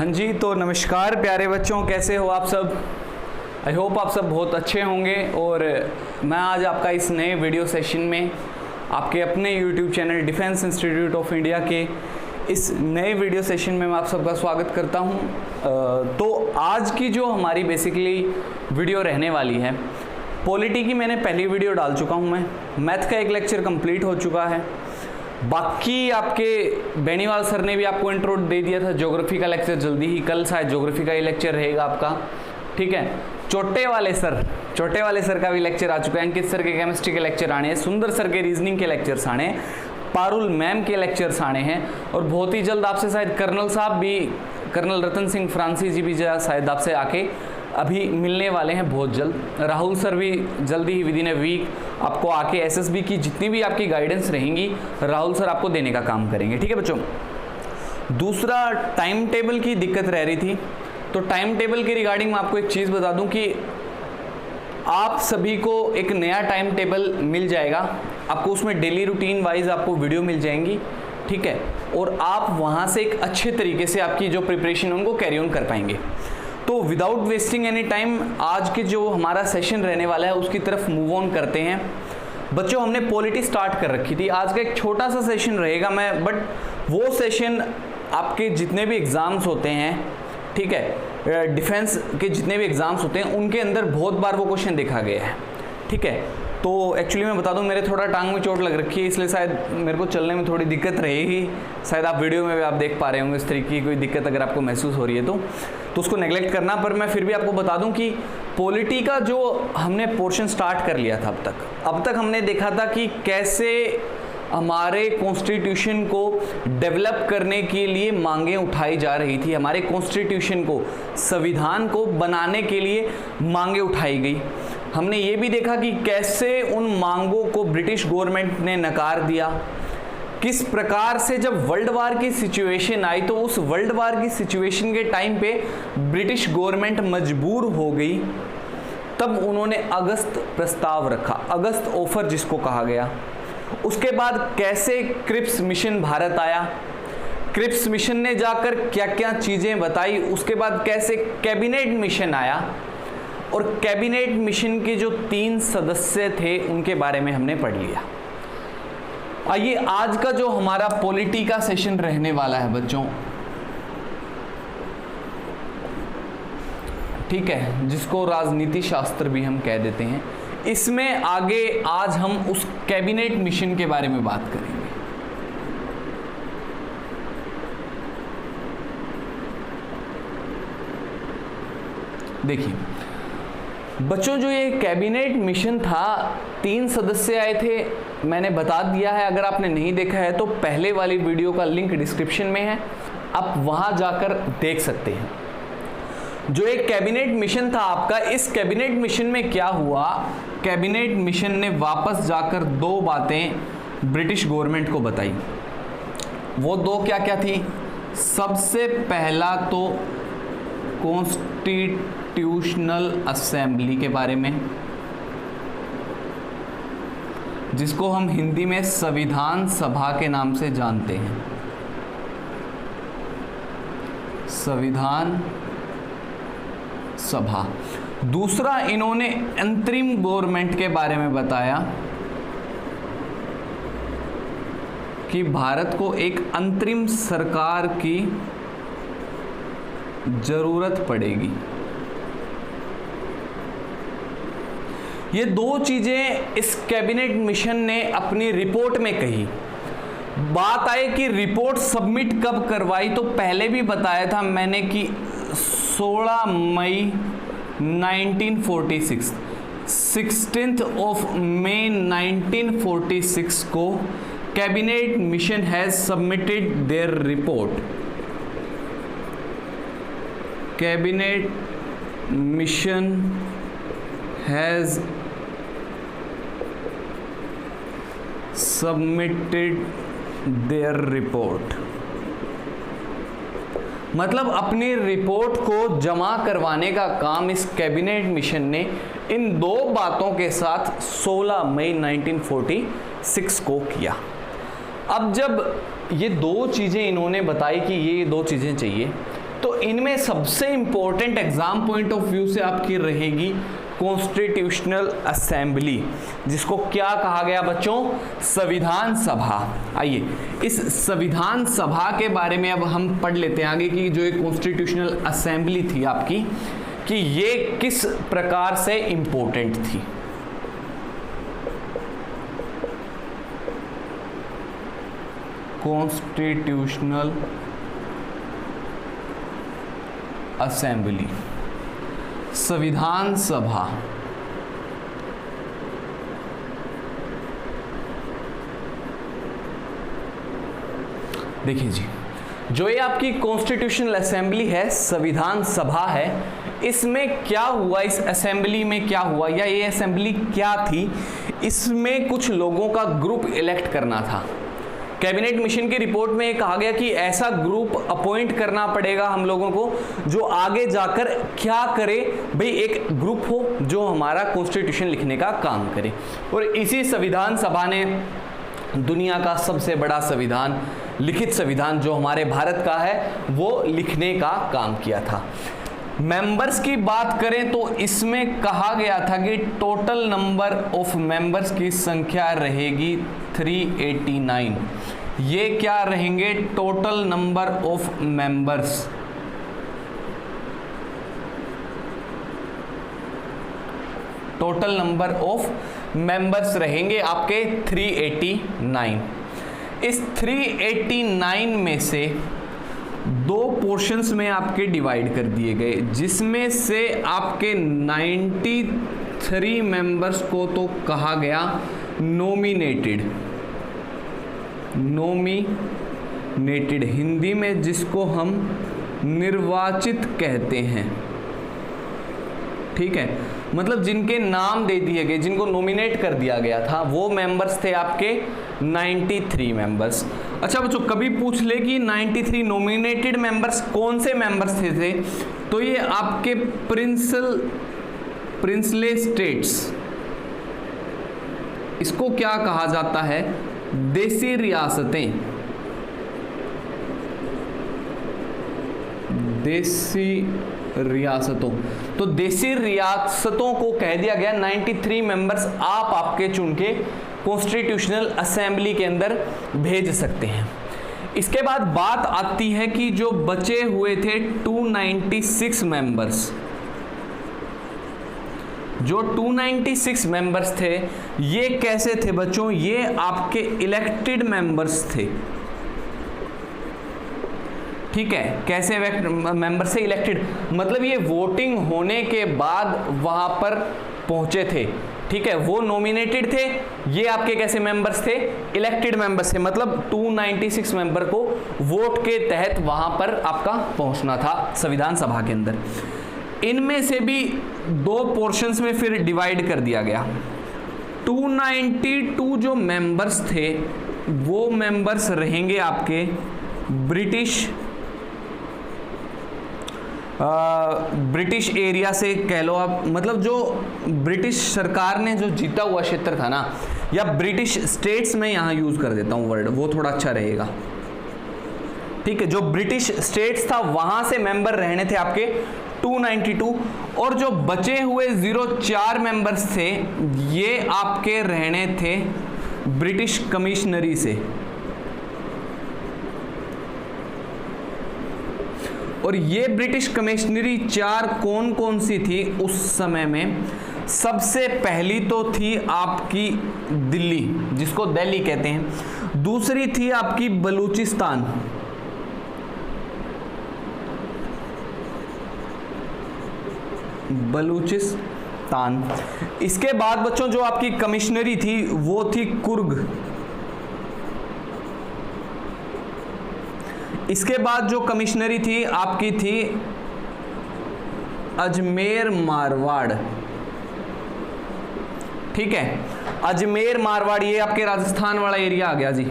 हाँ जी, तो नमस्कार प्यारे बच्चों, कैसे हो आप सब। आई होप आप सब बहुत अच्छे होंगे। और मैं आज आपका इस नए वीडियो सेशन में आपके अपने YouTube channel defence institute of India के इस नए वीडियो सेशन में मैं आप सबका स्वागत करता हूं। तो आज की जो हमारी बेसिकली वीडियो रहने वाली है, पॉलिटी की मैंने पहली वीडियो डाल चुका हूं, मैं मैथ का एक लेक्चर कंप्लीट हो चुका है। बाकी आपके बेनीवाल सर ने भी आपको इंट्रो दे दिया था। ज्योग्राफी का लेक्चर जल्दी ही, कल शायद ज्योग्राफी का ही लेक्चर रहेगा आपका, ठीक है। छोटे वाले सर का भी लेक्चर आ चुका है। अंकित सर के केमिस्ट्री के लेक्चर आने हैं, सुंदर सर के रीजनिंग के लेक्चर्स आने हैं, पारुल मैम के लेक्चर्स आने हैं। और बहुत ही जल्द आपसे शायद कर्नल साहब भी, कर्नल रतन सिंह फ्रांसिस जी भी शायद आपसे आके अभी मिलने वाले हैं बहुत जल्द। राहुल सर भी जल्दी ही विदिन ए वीक आपको आके एसएसबी की जितनी भी आपकी गाइडेंस रहेंगी, राहुल सर आपको देने का काम करेंगे, ठीक है बच्चों। दूसरा, टाइम टेबल की दिक्कत रह रही थी, तो टाइम टेबल के रिगार्डिंग मैं आपको एक चीज़ बता दूं कि आप सभी को एक नया टाइम टेबल मिल जाएगा। आपको उसमें डेली रूटीन वाइज आपको वीडियो मिल जाएंगी, ठीक है। और आप वहाँ से एक अच्छे तरीके से आपकी जो प्रिपरेशन है उनको कैरी ऑन कर पाएंगे। तो विदाउट वेस्टिंग एनी टाइम आज के जो हमारा सेशन रहने वाला है उसकी तरफ मूव ऑन करते हैं। बच्चों, हमने पॉलिटी स्टार्ट कर रखी थी, आज का एक छोटा सा सेशन रहेगा बट वो सेशन आपके जितने भी एग्ज़ाम्स होते हैं, ठीक है, डिफेंस के जितने भी एग्ज़ाम्स होते हैं उनके अंदर बहुत बार वो क्वेश्चन देखा गया है, ठीक है। तो एक्चुअली मैं बता दूं, मेरे थोड़ा टांग में चोट लग रखी है, इसलिए शायद मेरे को चलने में थोड़ी दिक्कत रहेगी। शायद आप वीडियो में भी आप देख पा रहे होंगे इस तरीके की कोई दिक्कत अगर आपको महसूस हो रही है तो उसको नेगलेक्ट करना। पर मैं फिर भी आपको बता दूं कि पॉलिटी का जो हमने पोर्शन स्टार्ट कर लिया था अब तक हमने देखा था कि कैसे हमारे कॉन्स्टिट्यूशन को डेवलप करने के लिए मांगें उठाई जा रही थी, हमारे कॉन्स्टिट्यूशन को, संविधान को बनाने के लिए मांगें उठाई गई। हमने ये भी देखा कि कैसे उन मांगों को ब्रिटिश गवर्नमेंट ने नकार दिया। किस प्रकार से जब वर्ल्ड वार की सिचुएशन आई तो उस वर्ल्ड वार की सिचुएशन के टाइम पे ब्रिटिश गवर्नमेंट मजबूर हो गई, तब उन्होंने अगस्त प्रस्ताव रखा, अगस्त ऑफर जिसको कहा गया। उसके बाद कैसे क्रिप्स मिशन भारत आया, क्रिप्स मिशन ने जाकर क्या क्या चीज़ें बताई। उसके बाद कैसे कैबिनेट मिशन आया और कैबिनेट मिशन के जो 3 सदस्य थे उनके बारे में हमने पढ़ लिया। आइए, आज का जो हमारा पॉलिटी का सेशन रहने वाला है बच्चों, ठीक है, जिसको राजनीति शास्त्र भी हम कह देते हैं, इसमें आगे आज हम उस कैबिनेट मिशन के बारे में बात करेंगे। देखिए बच्चों, जो ये कैबिनेट मिशन था, 3 सदस्य आए थे, मैंने बता दिया है। अगर आपने नहीं देखा है तो पहले वाली वीडियो का लिंक डिस्क्रिप्शन में है, आप वहां जाकर देख सकते हैं। जो एक कैबिनेट मिशन था आपका, इस कैबिनेट मिशन में क्या हुआ, कैबिनेट मिशन ने वापस जाकर 2 बातें ब्रिटिश गवर्नमेंट को बताई। वो 2 क्या क्या थी? सबसे पहला तो कॉन्स्टिट्यूशनल असेंबली के बारे में, जिसको हम हिंदी में संविधान सभा के नाम से जानते हैं, संविधान सभा। दूसरा, इन्होंने अंतरिम गवर्नमेंट के बारे में बताया कि भारत को एक अंतरिम सरकार की जरूरत पड़ेगी। ये 2 चीजें इस कैबिनेट मिशन ने अपनी रिपोर्ट में कही। बात आए कि रिपोर्ट सबमिट कब करवाई, तो पहले भी बताया था मैंने कि 16 मई 1946, 16th of May 1946 को cabinet mission has submitted there report. Cabinet mission has submitted there report, मतलब अपनी रिपोर्ट को जमा करवाने का काम इस कैबिनेट मिशन ने इन 2 बातों के साथ 16 मई 1946 को किया। अब जब ये 2 चीज़ें इन्होंने बताई कि ये 2 चीज़ें चाहिए, तो इनमें सबसे important exam point of view से आपकी रहेगी कॉन्स्टिट्यूशनल असेंबली, जिसको क्या कहा गया बच्चों, संविधान सभा। आइए इस संविधान सभा के बारे में अब हम पढ़ लेते हैं आगे कि जो एक कॉन्स्टिट्यूशनल असेंबली थी आपकी, कि ये किस प्रकार से इंपॉर्टेंट थी। कॉन्स्टिट्यूशनल असेंबली, संविधान सभा, देखिए जी, जो ये आपकी कॉन्स्टिट्यूशनल असेंबली है, संविधान सभा है, इसमें क्या हुआ, इस असेंबली में क्या हुआ, या ये असेंबली क्या थी, इसमें कुछ लोगों का ग्रुप इलेक्ट करना था। कैबिनेट मिशन की रिपोर्ट में कहा गया कि ऐसा ग्रुप अपॉइंट करना पड़ेगा हम लोगों को जो आगे जाकर क्या करे, भाई एक ग्रुप हो जो हमारा कॉन्स्टिट्यूशन लिखने का काम करे। और इसी संविधान सभा ने दुनिया का सबसे बड़ा संविधान, लिखित संविधान जो हमारे भारत का है, वो लिखने का काम किया था। मेंबर्स की बात करें तो इसमें कहा गया था कि टोटल नंबर ऑफ मेंबर्स की संख्या रहेगी 389। ये क्या रहेंगे, total number of members, total number of members रहेंगे आपके 389। इस 389 में से दो पोर्शंस में आपके डिवाइड कर दिए गए, जिसमें से आपके 93 मेंबर्स को तो कहा गया नॉमिनेटेड, नॉमिनेटेड हिंदी में जिसको हम निर्वाचित कहते हैं, ठीक है, मतलब जिनके नाम दे दिए गए, जिनको नॉमिनेट कर दिया गया था, वो मेंबर्स थे आपके 93 मेंबर्स। अच्छा बच्चों, कभी पूछ ले कि 93 नॉमिनेटेड मेंबर्स कौन से मेंबर्स थे, तो ये आपके प्रिंसले स्टेट्स, इसको क्या कहा जाता है, देसी रियासतें, देसी रियासतों। तो देसी रियासतों को कह दिया गया 93 मेंबर्स आप आपके चुन के कॉन्स्टिट्यूशनल असेंबली के अंदर भेज सकते हैं। इसके बाद बात आती है कि जो बचे हुए थे 296 मेंबर्स, जो 296 मेंबर्स थे ये कैसे थे बच्चों, ये आपके इलेक्टेड मेंबर्स थे, ठीक है, कैसे मेंबर से इलेक्टेड, मतलब ये वोटिंग होने के बाद वहां पर पहुंचे थे, ठीक है, वो नॉमिनेटेड थे, ये आपके कैसे मेंबर्स थे, इलेक्टेड मेंबर्स थे, मतलब 296 मेंबर को वोट के तहत वहां पर आपका पहुंचना था संविधान सभा के अंदर। इनमें से भी दो पोर्शंस में फिर डिवाइड कर दिया गया। 292 जो मेंबर्स थे वो मेंबर्स रहेंगे आपके ब्रिटिश एरिया से कह लो आप, मतलब जो ब्रिटिश सरकार ने जो जीता हुआ क्षेत्र था ना, या ब्रिटिश स्टेट्स में यहाँ यूज कर देता हूँ वर्ड, वो थोड़ा अच्छा रहेगा, ठीक है, जो ब्रिटिश स्टेट्स था वहां से मेंबर रहने थे आपके 292, और जो बचे हुए 04 मेंबर्स थे ये आपके रहने थे ब्रिटिश कमिश्नरी से। और ये ब्रिटिश कमिश्नरी 4 कौन कौन सी थी उस समय में, सबसे पहली तो थी आपकी दिल्ली, जिसको दिल्ली कहते हैं, दूसरी थी आपकी बलूचिस्तान, बलूचिस्तान। इसके बाद बच्चों जो आपकी कमिश्नरी थी वो थी कुर्ग। इसके बाद जो कमिश्नरी थी आपकी थी अजमेर मारवाड़, ठीक है, अजमेर मारवाड़, ये आपके राजस्थान वाला एरिया आ गया जी,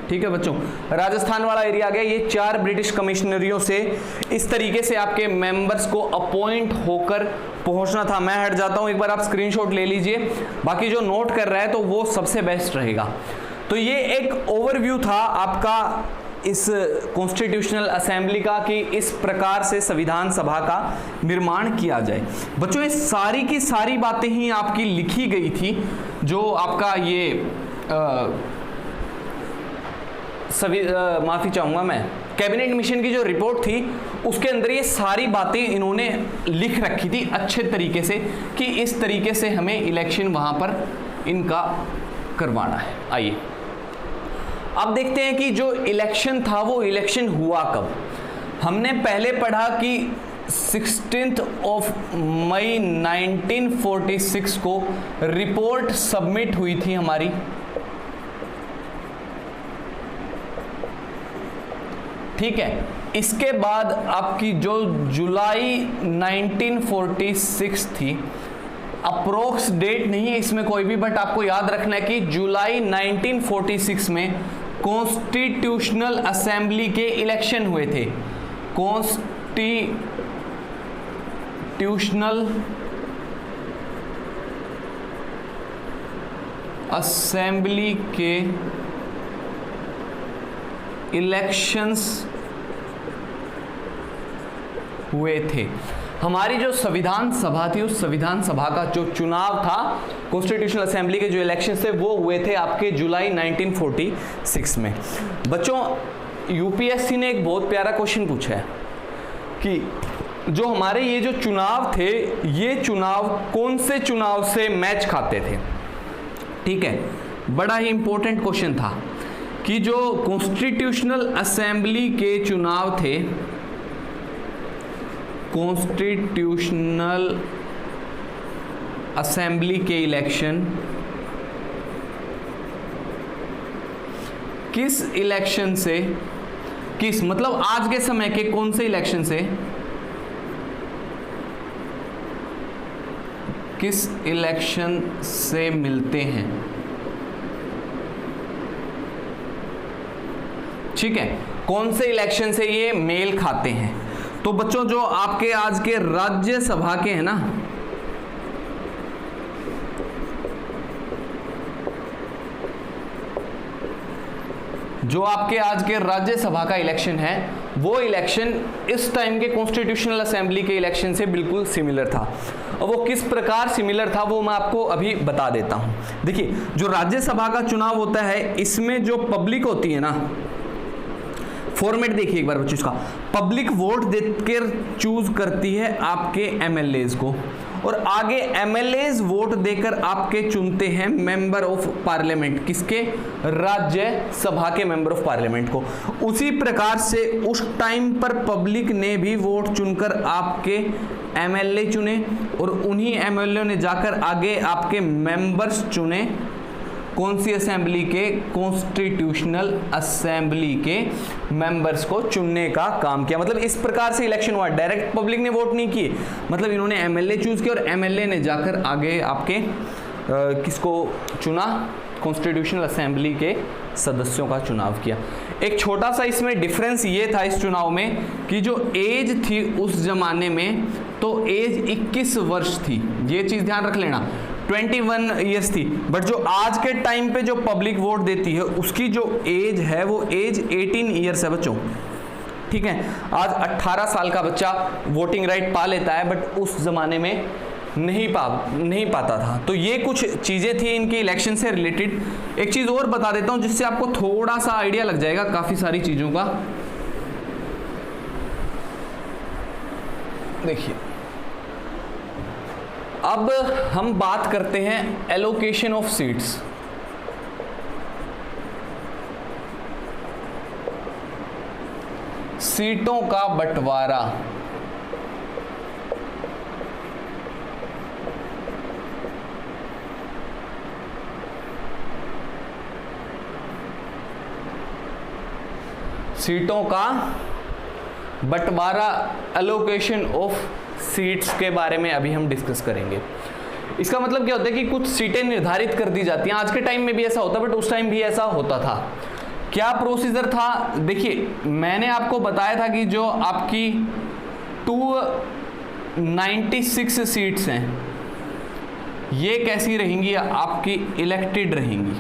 ठीक है बच्चों, राजस्थान वाला एरिया आ गया। ये 4 ब्रिटिश कमिश्नरियों से इस तरीके से आपके मेंबर्स को अपॉइंट होकर पहुंचना था। मैं हट जाता हूं, एक बार आप स्क्रीनशॉट ले लीजिए, बाकी जो नोट कर रहा है तो वो सबसे बेस्ट रहेगा। तो ये एक ओवरव्यू था आपका इस कॉन्स्टिट्यूशनल असेंबली का कि इस प्रकार से संविधान सभा का निर्माण किया जाए। बच्चों, ये सारी की सारी बातें ही आपकी लिखी गई थी, जो आपका ये माफी चाहूंगा मैं, कैबिनेट मिशन की जो रिपोर्ट थी उसके अंदर ये सारी बातें इन्होंने लिख रखी थी अच्छे तरीके से कि इस तरीके से हमें इलेक्शन वहां पर इनका करवाना है। आइए अब देखते हैं कि जो इलेक्शन था वो इलेक्शन हुआ कब। हमने पहले पढ़ा कि 16 मई 1946 को रिपोर्ट सबमिट हुई थी हमारी, ठीक है। इसके बाद आपकी जो जुलाई 1946 थी, अप्रोक्स डेट नहीं है इसमें कोई भी, बट आपको याद रखना है कि जुलाई 1946 में कॉन्स्टिट्यूशनल असेंबली के इलेक्शन हुए थे। कॉन्स्टिट्यूशनल असेंबली के इलेक्शंस हुए थे। हमारी जो संविधान सभा थी उस संविधान सभा का जो चुनाव था, कॉन्स्टिट्यूशनल असेंबली के जो इलेक्शंस थे वो हुए थे आपके जुलाई 1946 में। बच्चों, यूपीएससी ने एक बहुत प्यारा क्वेश्चन पूछा है कि जो हमारे ये जो चुनाव थे, ये चुनाव कौन से चुनाव से मैच खाते थे, ठीक है। बड़ा ही इंपॉर्टेंट क्वेश्चन था कि जो कॉन्स्टिट्यूशनल असेंबली के चुनाव थे, कॉन्स्टिट्यूशनल असेंबली के इलेक्शन किस इलेक्शन से, किस मतलब आज के समय के कौन से इलेक्शन से, किस इलेक्शन से मिलते हैं, ठीक है, कौन से इलेक्शन से ये मेल खाते हैं। तो बच्चों, जो आपके आज के राज्यसभा के हैं ना, जो आपके आज के राज्यसभा का इलेक्शन है, वो इलेक्शन इस टाइम के कॉन्स्टिट्यूशनल असेंबली के इलेक्शन से बिल्कुल सिमिलर था। और वो किस प्रकार सिमिलर था वो मैं आपको अभी बता देता हूं। देखिए, जो राज्यसभा का चुनाव होता है, इसमें जो पब्लिक होती है ना, फॉर्मेट देखिए एक बार बच्चों इसका, पब्लिक वोट देकर चूज करती है आपके एमएलएज को, और आगे एमएलएज वोट देकर आपके चुनते हैं मेंबर ऑफ पार्लियामेंट, किसके, राज्यसभा के मेंबर ऑफ पार्लियामेंट को। उसी प्रकार से उस टाइम पर पब्लिक ने भी वोट चुनकर आपके एमएलए चुने, और उन्हीं एमएलए ने जाकर आगे आपके मेंबर्स चुने, कौन सी असेंबली के, कॉन्स्टिट्यूशनल असेंबली के मेंबर्स को चुनने का काम किया। मतलब इस प्रकार से इलेक्शन हुआ, डायरेक्ट पब्लिक ने वोट नहीं किए, मतलब इन्होंने एमएलए चूज किया और एमएलए ने जाकर आगे आपके किसको चुना, कॉन्स्टिट्यूशनल असेंबली के सदस्यों का चुनाव किया। एक छोटा सा इसमें डिफरेंस ये था इस चुनाव में कि जो एज थी उस जमाने में, तो एज 21 वर्ष थी, ये चीज ध्यान रख लेना, 21 ईयर्स थी। बट जो आज के टाइम पे जो पब्लिक वोट देती है उसकी जो एज है वो एज 18 ईयर्स है बच्चों, ठीक है। आज 18 साल का बच्चा वोटिंग राइट पा लेता है, बट उस जमाने में नहीं पाता था। तो ये कुछ चीजें थी इनके इलेक्शन से रिलेटेड। एक चीज और बता देता हूं जिससे आपको थोड़ा सा आइडिया लग जाएगा काफी सारी चीजों का। देखिए, अब हम बात करते हैं एलोकेशन ऑफ सीट्स। सीटों का बंटवारा। सीटों का बंटवारा, एलोकेशन ऑफ सीट्स के बारे में अभी हम डिस्कस करेंगे। इसका मतलब क्या होता है कि कुछ सीटें निर्धारित कर दी जाती हैं। आज के टाइम में भी ऐसा होता है, बट उस टाइम भी ऐसा होता था। क्या प्रोसीजर था? देखिए, मैंने आपको बताया था कि जो आपकी 296 सीट्स हैं, ये कैसी रहेंगी? आपकी इलेक्टेड रहेंगी।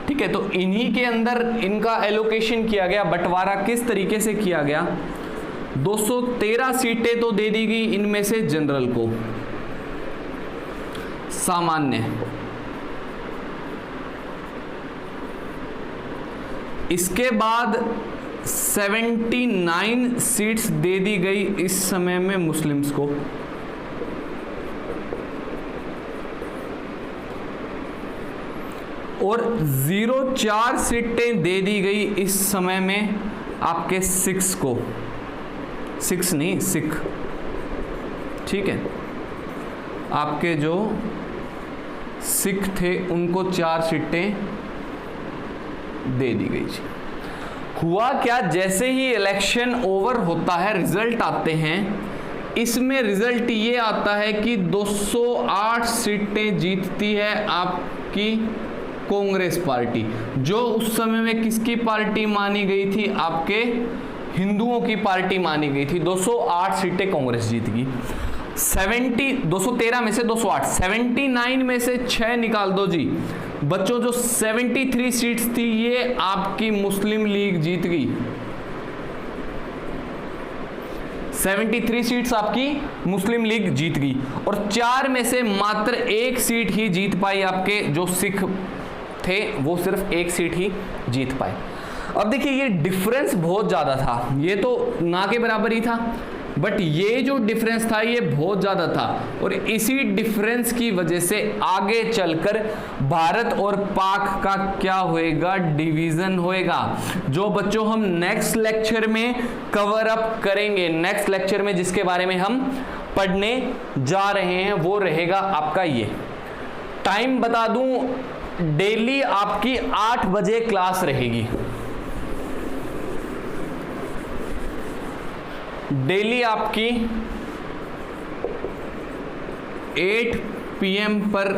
ठीक है, तो इन्हीं के अंदर इनका एलोकेशन किया गया, बंटवारा किस तरीके से किया गया। 213 सीटें तो दे दी गई इनमें से जनरल को, सामान्य। इसके बाद 79 सीट्स दे दी गई इस समय में मुस्लिम्स को, और 0.4 सीटें दे दी गई इस समय में आपके सिख्स को, सिख्स नहीं सिख, ठीक है, आपके जो सिख थे उनको 4 सीटें दे दी गई थी। हुआ क्या, जैसे ही इलेक्शन ओवर होता है रिजल्ट आते हैं, इसमें रिजल्ट ये आता है कि 208 सीटें जीतती है आपकी कांग्रेस पार्टी, जो उस समय में किसकी पार्टी मानी गई थी, आपके हिंदुओं की पार्टी मानी गई थी। 208 सीटें कांग्रेस जीत गई। 213 में से 208, 79 में से 6 निकाल दो जी बच्चों, जो 73 सीट्स थी ये आपकी मुस्लिम लीग जीत गई। 73 सीट्स आपकी मुस्लिम लीग जीत गई, और 4 में से मात्र 1 सीट ही जीत पाई आपके जो सिख थे, वो सिर्फ 1 सीट ही जीत पाए। अब देखिए ये डिफरेंस बहुत ज्यादा था, ये तो ना के बराबर ही था, बट ये जो डिफरेंस था ये बहुत ज्यादा था, और इसी डिफरेंस की वजह से आगे चलकर भारत और पाक का क्या होएगा, डिवीजन होएगा, जो बच्चों हम नेक्स्ट लेक्चर में कवर अप करेंगे। नेक्स्ट लेक्चर में जिसके बारे में हम पढ़ने जा रहे हैं वो रहेगा आपका ये। टाइम बता दूं, डेली आपकी 8 बजे क्लास रहेगी, डेली आपकी 8 PM पर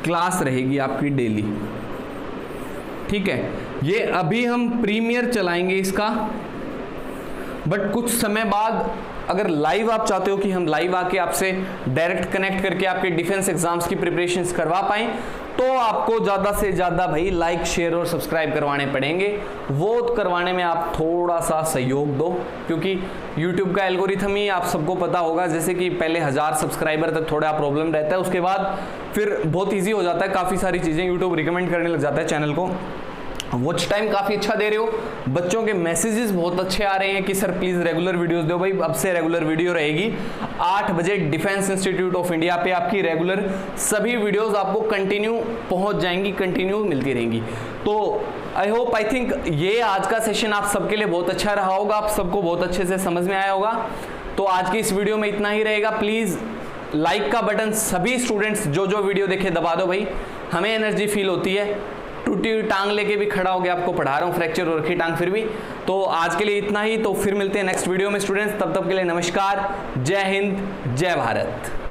क्लास रहेगी आपकी डेली, ठीक है। ये अभी हम प्रीमियर चलाएंगे इसका, बट कुछ समय बाद अगर लाइव आप चाहते हो कि हम लाइव आके आपसे डायरेक्ट कनेक्ट करके आपके डिफेंस एग्जाम्स की प्रिपरेशंस करवा पाएं, तो आपको ज़्यादा से ज़्यादा भाई लाइक शेयर और सब्सक्राइब करवाने पड़ेंगे। वो करवाने में आप थोड़ा सा सहयोग दो, क्योंकि YouTube का एल्गोरिथम ही आप सबको पता होगा, जैसे कि पहले 1000 सब्सक्राइबर तक थोड़ा प्रॉब्लम रहता है, उसके बाद फिर बहुत ईजी हो जाता है, काफ़ी सारी चीज़ें YouTube रिकमेंड करने लग जाता है चैनल को। वॉच टाइम काफ़ी अच्छा दे रहे हो, बच्चों के मैसेजेस बहुत अच्छे आ रहे हैं कि सर प्लीज़ रेगुलर वीडियोस दो। भाई अब से रेगुलर वीडियो रहेगी 8 बजे डिफेंस इंस्टीट्यूट ऑफ इंडिया पे, आपकी रेगुलर सभी वीडियोस आपको कंटिन्यू पहुंच जाएंगी, कंटिन्यू मिलती रहेंगी। तो आई होप, आई थिंक ये आज का सेशन आप सबके लिए बहुत अच्छा रहा होगा, आप सबको बहुत अच्छे से समझ में आया होगा। तो आज की इस वीडियो में इतना ही रहेगा। प्लीज़ लाइक का बटन सभी स्टूडेंट्स जो जो वीडियो देखे दबा दो भाई, हमें एनर्जी फील होती है। टूटी हुई टांग लेके भी खड़ा हो गया, आपको पढ़ा रहा हूँ, फ्रैक्चर हो रखी टांग फिर भी। तो आज के लिए इतना ही, तो फिर मिलते हैं नेक्स्ट वीडियो में स्टूडेंट्स, तब तक के लिए नमस्कार, जय हिंद, जय भारत।